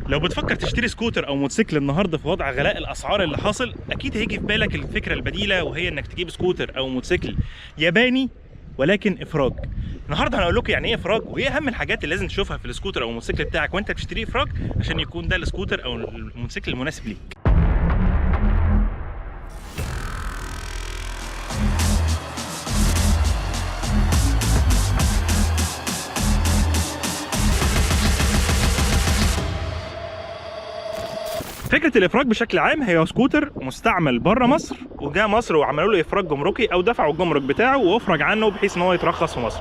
لو بتفكر تشتري سكوتر او موتوسيكل النهارده في وضع غلاء الاسعار اللي حاصل، اكيد هيجي في بالك الفكره البديله، وهي انك تجيب سكوتر او موتوسيكل ياباني ولكن افراج. النهارده هنقول لكم يعني ايه افراج، وايه اهم الحاجات اللي لازم تشوفها في السكوتر او الموتوسيكل بتاعك وانت بتشتريه افراج، عشان يكون ده السكوتر او الموتوسيكل المناسب ليك. فكره الافراج بشكل عام هي سكوتر مستعمل بره مصر وجاء مصر وعملوا له افراج جمركي او دفعوا الجمرك بتاعه وافرج عنه بحيث ان هو يترخص في مصر.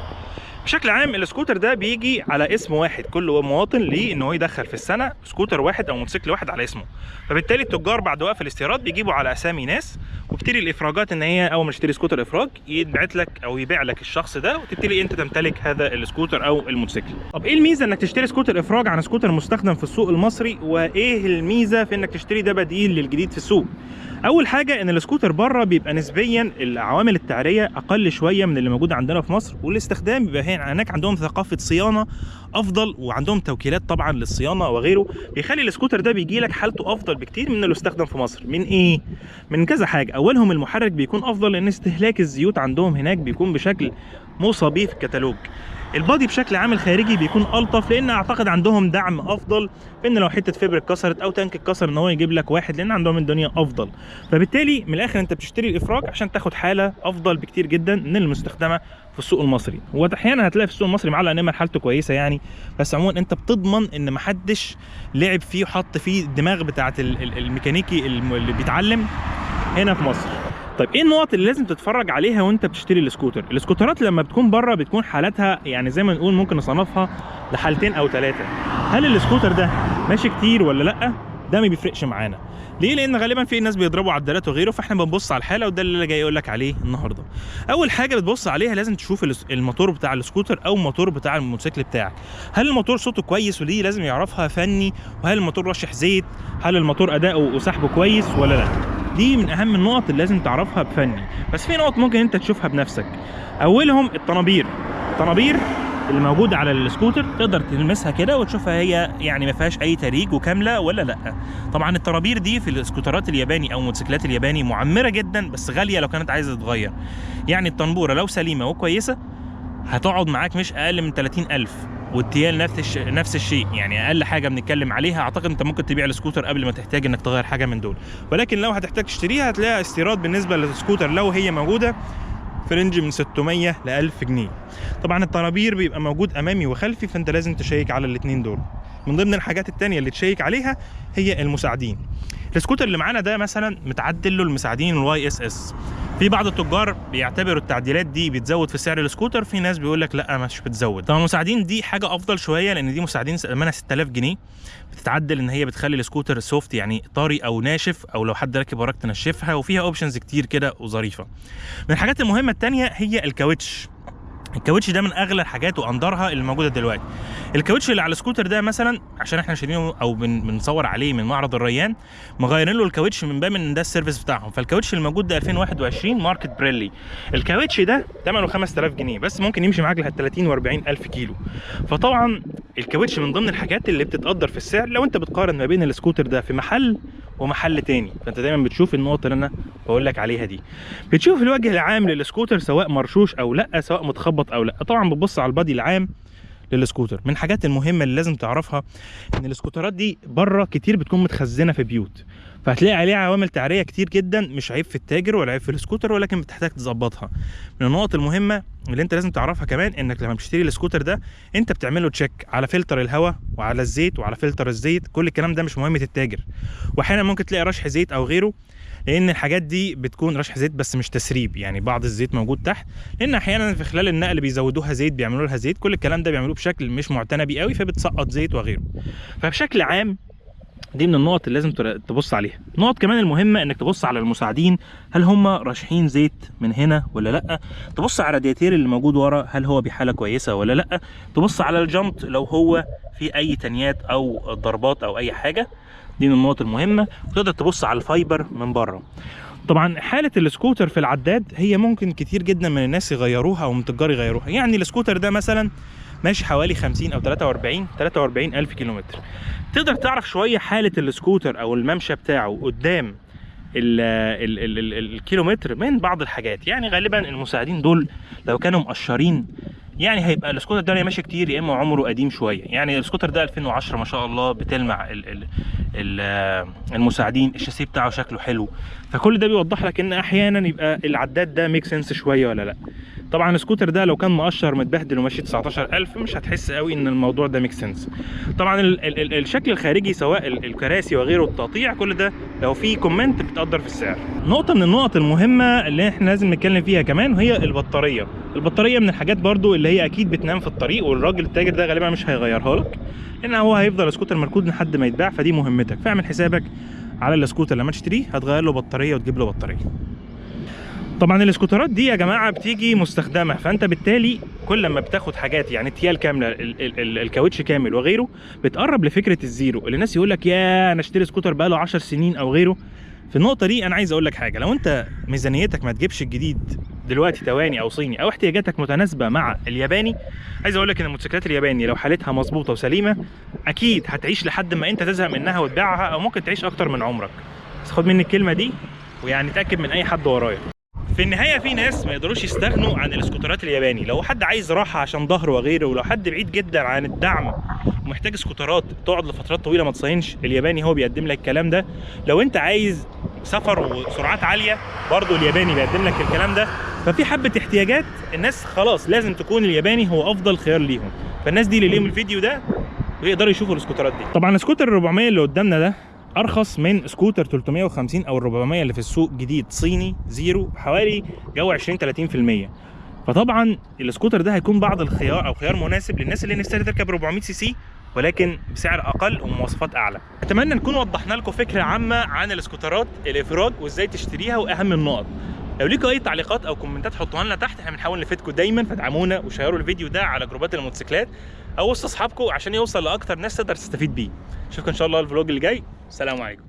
بشكل عام السكوتر ده بيجي على اسم واحد، كل مواطن ليه ان هو يدخل في السنه سكوتر واحد او موتوسيكل واحد على اسمه، فبالتالي التجار بعد وقف الاستيراد بيجيبوا على اسامي ناس، وبتبتدي الافراجات ان هي اول ما تشتري سكوتر افراج يتبعت لك او يبيع لك الشخص ده، وتبتدي انت تمتلك هذا السكوتر او الموتوسيكل. طب ايه الميزه انك تشتري سكوتر افراج عن سكوتر مستخدم في السوق المصري، وايه الميزه في انك تشتري ده بديل للجديد في السوق؟ اول حاجه ان السكوتر بره بيبقى نسبيا العوامل التعريه اقل شويه من اللي موجوده عندنا في مصر، والاستخدام بيبقى هناك عندهم ثقافه صيانه افضل، وعندهم توكيلات طبعا للصيانه وغيره، بيخلي السكوتر ده بيجي لك حالته افضل بكتير من اللي استخدم في مصر. من ايه؟ من كذا حاجه. اولهم المحرك بيكون افضل، لان استهلاك الزيوت عندهم هناك بيكون بشكل موصى بيه في الكتالوج. البادي بشكل عام الخارجي بيكون الطف، لان اعتقد عندهم دعم افضل في ان لو حته فبر اتكسرت او تانك اتكسر ان هو يجيب لك واحد، لان عندهم الدنيا افضل. فبالتالي من الاخر انت بتشتري الافراج عشان تاخد حاله افضل بكتير جدا من المستخدمه في السوق المصري. واحيانا هتلاقي في السوق المصري معلق نمر حالته كويسه يعني، بس عموما انت بتضمن ان محدش لعب فيه وحط فيه الدماغ بتاعه الميكانيكي اللي بيتعلم هنا في مصر. طيب ايه النقط اللي لازم تتفرج عليها وانت بتشتري السكوتر؟ السكوترات لما بتكون بره بتكون حالاتها يعني زي ما نقول ممكن نصنفها لحالتين او ثلاثه. هل السكوتر ده ماشي كتير ولا لا؟ ده ما بيفرقش معانا. ليه؟ لان غالبا في ناس بيضربوا عدادات وغيره، فاحنا بنبص على الحاله، وده اللي جاي اقول لك عليه النهارده. اول حاجه بتبص عليها لازم تشوف الموتور بتاع السكوتر او الموتور بتاع الموتوسيكل بتاعك. هل الموتور صوته كويس؟ ودي لازم يعرفها فني. وهل الموتور رشح زيت؟ هل الموتور اداؤه وسحبه كويس ولا لا؟ دي من اهم النقط اللي لازم تعرفها بفني. بس في نقط ممكن انت تشوفها بنفسك. اولهم الطنابير اللي موجوده على السكوتر، تقدر تلمسها كده وتشوفها هي يعني ما فيهاش اي تريج وكامله ولا لا. طبعا الطنابير دي في السكوترات الياباني او الموتوسيكلات الياباني معمره جدا، بس غاليه لو كانت عايزه تتغير. يعني الطنبوره لو سليمه وكويسه هتقعد معاك مش اقل من 30,000، والتيال نفس الشيء. يعني اقل حاجه بنتكلم عليها، اعتقد انت ممكن تبيع السكوتر قبل ما تحتاج انك تغير حاجه من دول. ولكن لو هتحتاج تشتريها هتلاقيها استيراد بالنسبه للسكوتر لو هي موجوده في رينج من 600 ل 1000 جنيه. طبعا الطنابير بيبقى موجود امامي وخلفي، فانت لازم تشيك على الاثنين دول. من ضمن الحاجات الثانيه اللي تشيك عليها هي المساعدين. السكوتر اللي معانا ده مثلا متعدل له المساعدين الواي اس اس. في بعض التجار بيعتبروا التعديلات دي بتزود في سعر السكوتر، في ناس بيقول لك لا مش بتزود. طبعا المساعدين دي حاجه افضل شويه، لان دي مساعدين ثمنها 6000 جنيه، بتتعدل ان هي بتخلي السكوتر سوفت يعني طري او ناشف، او لو حد راكب وراك تنشفها، وفيها اوبشنز كتير كده وظريفه. من الحاجات المهمه الثانيه هي الكاوتش. الكاوتش ده من اغلى الحاجات واندرها اللي موجوده دلوقتي. الكاوتش اللي على السكوتر ده مثلا عشان احنا شايلينه او بنصور عليه من معرض الريان، مغيرين له الكاوتش من باب ان ده السيرفيس بتاعهم. فالكاوتش الموجود ده 2021 ماركه بريلي. الكاوتش ده ثمنه 5000 جنيه بس، ممكن يمشي معاك لحد 30 و40 الف كيلو. فطبعا الكاوتش من ضمن الحاجات اللي بتتقدر في السعر لو انت بتقارن ما بين السكوتر ده في محل ومحل تاني. فانت دايما بتشوف النقط اللي انا بقول لك عليها دي، بتشوف الوجه العام للسكوتر سواء مرشوش او لا، سواء متخبط او لا. طبعا بتبص على البادي العام للسكوتر. من الحاجات المهمه اللي لازم تعرفها ان السكوترات دي بره كتير بتكون متخزنه في بيوت، فهتلاقي عليها عوامل تعريه كتير جدا، مش عيب في التاجر ولا عيب في السكوتر، ولكن بتحتاج تظبطها. من النقط المهمه اللي انت لازم تعرفها كمان انك لما بتشتري السكوتر ده انت بتعمله تشيك على فلتر الهواء وعلى الزيت وعلى فلتر الزيت. كل الكلام ده مش مهمه التاجر، واحيانا ممكن تلاقي رشح زيت او غيره، لان الحاجات دي بتكون رشح زيت بس مش تسريب، يعني بعض الزيت موجود تحت، لان احيانا في خلال النقل بيزودوها زيت، بيعملوا لها زيت. كل الكلام ده بيعملوه بشكل مش معتنى بيه قوي، فبتسقط زيت وغيره. فبشكل عام دي من النقط اللي لازم تبص عليها. نقط كمان المهمه انك تبص على المساعدين، هل هم راشحين زيت من هنا ولا لا؟ تبص على الرادياتير اللي موجود ورا، هل هو بحاله كويسه ولا لا؟ تبص على الجنط لو هو في اي تنيات او ضربات او اي حاجه، دي من النقط المهمه. وتقدر تبص على الفايبر من بره. طبعا حاله السكوتر في العداد هي ممكن كتير جدا من الناس يغيروها او من التجار يغيروها. يعني السكوتر ده مثلا ماشي حوالي 50 او 43 الف كيلومتر. تقدر تعرف شويه حاله السكوتر او الممشى بتاعه قدام الكيلومتر من بعض الحاجات. يعني غالبا المساعدين دول لو كانوا مقشرين يعني هيبقى السكوتر ده ماشي كتير، يا اما عمره قديم شويه. يعني السكوتر ده 2010 ما شاء الله، بتلمع المساعدين، الشاسيه بتاعه شكله حلو. فكل ده بيوضح لك ان احيانا يبقى العداد ده ميك سنس شويه ولا لا. طبعا السكوتر ده لو كان مقشر متبهدل وماشي 19000 مش هتحس قوي ان الموضوع ده ميك سنس. طبعا الشكل الخارجي سواء الكراسي وغيره، التقطيع، كل ده لو في كومنت بتقدر في السعر. نقطه من النقط المهمه اللي احنا لازم نتكلم فيها كمان وهي البطاريه. البطاريه من الحاجات برضو اللي هي اكيد بتنام في الطريق، والراجل التاجر ده غالبا مش هيغيرها لك، لان هو هيفضل سكوتر مركود لحد ما يتباع. فدي مهمتك، فاعمل حسابك على السكوتر لما تشتريه هتغير له بطاريه وتجيب له بطاريه. طبعا الاسكوترات دي يا جماعه بتيجي مستخدمه، فانت بالتالي كل ما بتاخد حاجات يعني تيال كامله، الكاوتش كامل وغيره، بتقرب لفكره الزيرو اللي الناس يقول لك يا انا اشتري سكوتر بقاله 10 سنين او غيره. في النقطه دي انا عايز اقول لك حاجه، لو انت ميزانيتك ما تجيبش الجديد دلوقتي تواني او صيني، او احتياجاتك متناسبه مع الياباني، عايز اقول لك ان الموتوسيكلات الياباني لو حالتها مظبوطه وسليمه اكيد هتعيش لحد ما انت تزهق منها وتبيعها، او ممكن تعيش اكتر من عمرك. بس خد مني الكلمه دي، ويعني اتاكد من اي حد ورايا. في النهايه في ناس ما يقدروش يستغنوا عن الاسكوترات الياباني. لو حد عايز راحه عشان ظهره وغيره، ولو حد بعيد جدا عن الدعم ومحتاج سكوترات تقعد لفترات طويله ما تصينش، الياباني هو بيقدم لك الكلام ده. لو انت عايز سفر وسرعات عاليه برضو الياباني بيقدم لك الكلام ده. ففي حبه احتياجات الناس خلاص لازم تكون الياباني هو افضل خيار ليهم، فالناس دي اللي ليهم الفيديو ده ويقدروا يشوفوا الاسكوترات دي. طبعا السكوتر ال 400 اللي قدامنا ده ارخص من سكوتر 350 او ال 400 اللي في السوق جديد صيني زيرو، حوالي جو 20-30%. فطبعا السكوتر ده هيكون بعض الخيار او خيار مناسب للناس اللي نفسها تركب 400 سي سي ولكن بسعر اقل ومواصفات اعلى. اتمنى نكون وضحنا لكم فكره عامه عن الاسكوترات الافراج وازاي تشتريها واهم النقط. لو ليكوا اي تعليقات او كومنتات حطوها لنا تحت، احنا بنحاول نفيدكم دايما، فادعمونا وشيروا الفيديو ده على جروبات الموتوسيكلات او وسط اصحابكم عشان يوصل لاكتر ناس تقدر تستفيد بيه. اشوفكم ان شاء الله الفلوج اللي جاي. السلام عليكم.